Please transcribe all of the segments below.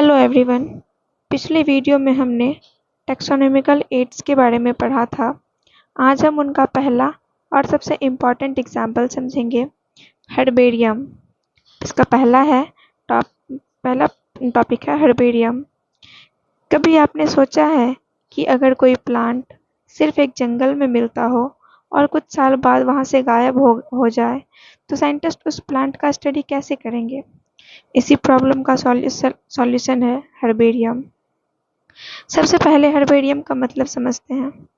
Hello everyone. पिछले video में हमने टैक्सोनॉमिकल एड्स के बारे में पढ़ा था। आज हम उनका पहला और सबसे इम्पॉर्टेंट एग्जाम्पल समझेंगे, हर्बेरियम। इसका पहला टॉपिक है हर्बेरियम। कभी आपने सोचा है कि अगर कोई प्लांट सिर्फ एक जंगल में मिलता हो और कुछ साल बाद वहाँ से गायब हो जाए तो साइंटिस्ट उस प्लांट का स्टडी कैसे करेंगे? इसी प्रॉब्लम का सॉल्यूशन है हर्बेरियम। सबसे पहले हर्बेरियम का मतलब समझते हैं।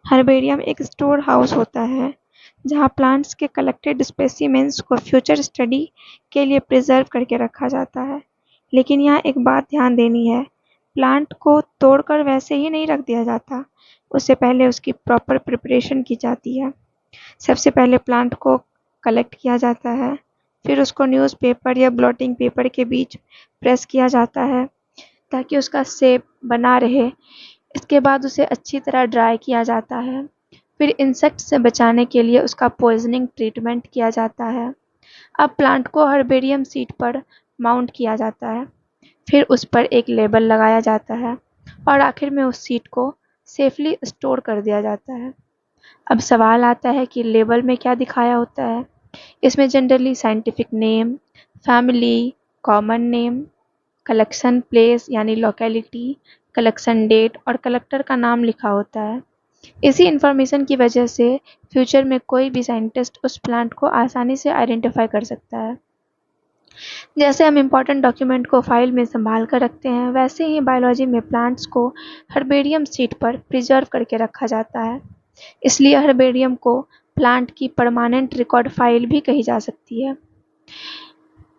हर्बेरियम एक स्टोर हाउस होता है जहां प्लांट्स के कलेक्टेड स्पेसिमेंस को फ्यूचर स्टडी के लिए प्रिजर्व करके रखा जाता है। लेकिन यहाँ एक बात ध्यान देनी है, प्लांट को तोड़कर वैसे ही नहीं रख दिया जाता, उससे पहले उसकी प्रॉपर प्रिपरेशन की जाती है। सबसे पहले प्लांट को कलेक्ट किया जाता है, फिर उसको न्यूज़पेपर या ब्लॉटिंग पेपर के बीच प्रेस किया जाता है ताकि उसका शेप बना रहे। इसके बाद उसे अच्छी तरह ड्राई किया जाता है, फिर इंसेक्ट से बचाने के लिए उसका पॉइजनिंग ट्रीटमेंट किया जाता है। अब प्लांट को हर्बेरियम सीट पर माउंट किया जाता है, फिर उस पर एक लेबल लगाया जाता है और आखिर में उस सीट को सेफली स्टोर कर दिया जाता है। अब सवाल आता है कि लेबल में क्या दिखाया होता है। इसमें generally scientific name, family, common name, collection place यानी लोकेलिटी, कलेक्शन डेट और कलेक्टर का नाम लिखा होता है। इसी इंफॉर्मेशन की वजह से फ्यूचर में कोई भी साइंटिस्ट उस प्लांट को आसानी से आइडेंटिफाई कर सकता है। जैसे हम इम्पोर्टेंट डॉक्यूमेंट को फाइल में संभाल कर रखते हैं, वैसे ही बायोलॉजी में प्लांट्स को हर्बेरियम सीट पर प्रिजर्व करके रखा जाता है। इसलिए हर्बेरियम को प्लांट की परमानेंट रिकॉर्ड फाइल भी कही जा सकती है।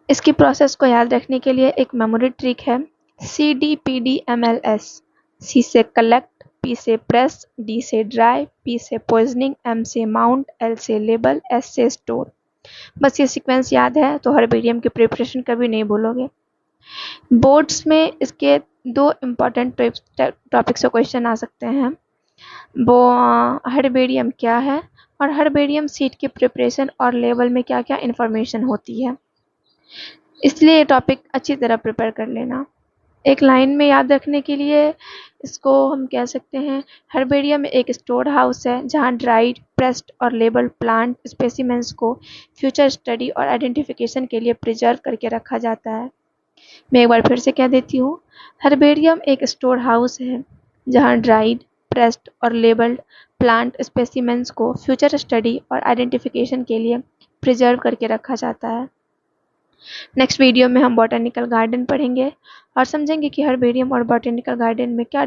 इसकी प्रोसेस को याद रखने के लिए एक मेमोरी ट्रिक है, CDPDMLS। C से कलेक्ट, P से प्रेस, D से ड्राई, P से पॉइजनिंग, M से माउंट, L से लेबल, S से स्टोर। बस ये सीक्वेंस याद है तो हर्बेरियम की प्रिपरेशन कभी नहीं भूलोगे। बोर्ड्स में इसके दो इम्पॉर्टेंट टॉपिक से क्वेश्चन आ सकते हैं। वो हर्बेरियम क्या है और हर्बेरियम सीड की प्रिपरेशन और लेवल में क्या क्या इन्फॉर्मेशन होती है। इसलिए ये टॉपिक अच्छी तरह प्रिपेयर कर लेना। एक लाइन में याद रखने के लिए इसको हम कह सकते हैं, हर्बेरियम एक स्टोर हाउस है जहां ड्राइड, प्रेस्ड और लेबल्ड प्लांट स्पेसिमेंस को फ्यूचर स्टडी और आइडेंटिफिकेशन के लिए प्रिजर्व करके रखा जाता है। मैं एक बार फिर से कह देती हूँ, हर्बेरियम एक स्टोर हाउस है जहां ड्राइड, प्रेस्ड और लेबल्ड प्लांट स्पेसिमेंस को फ्यूचर स्टडी और आइडेंटिफिकेशन के लिए प्रिजर्व करके रखा जाता है। नेक्स्ट वीडियो में हम बॉटनिकल गार्डन पढ़ेंगे और समझेंगे कि हर्बेरियम और बॉटनिकल गार्डन में क्या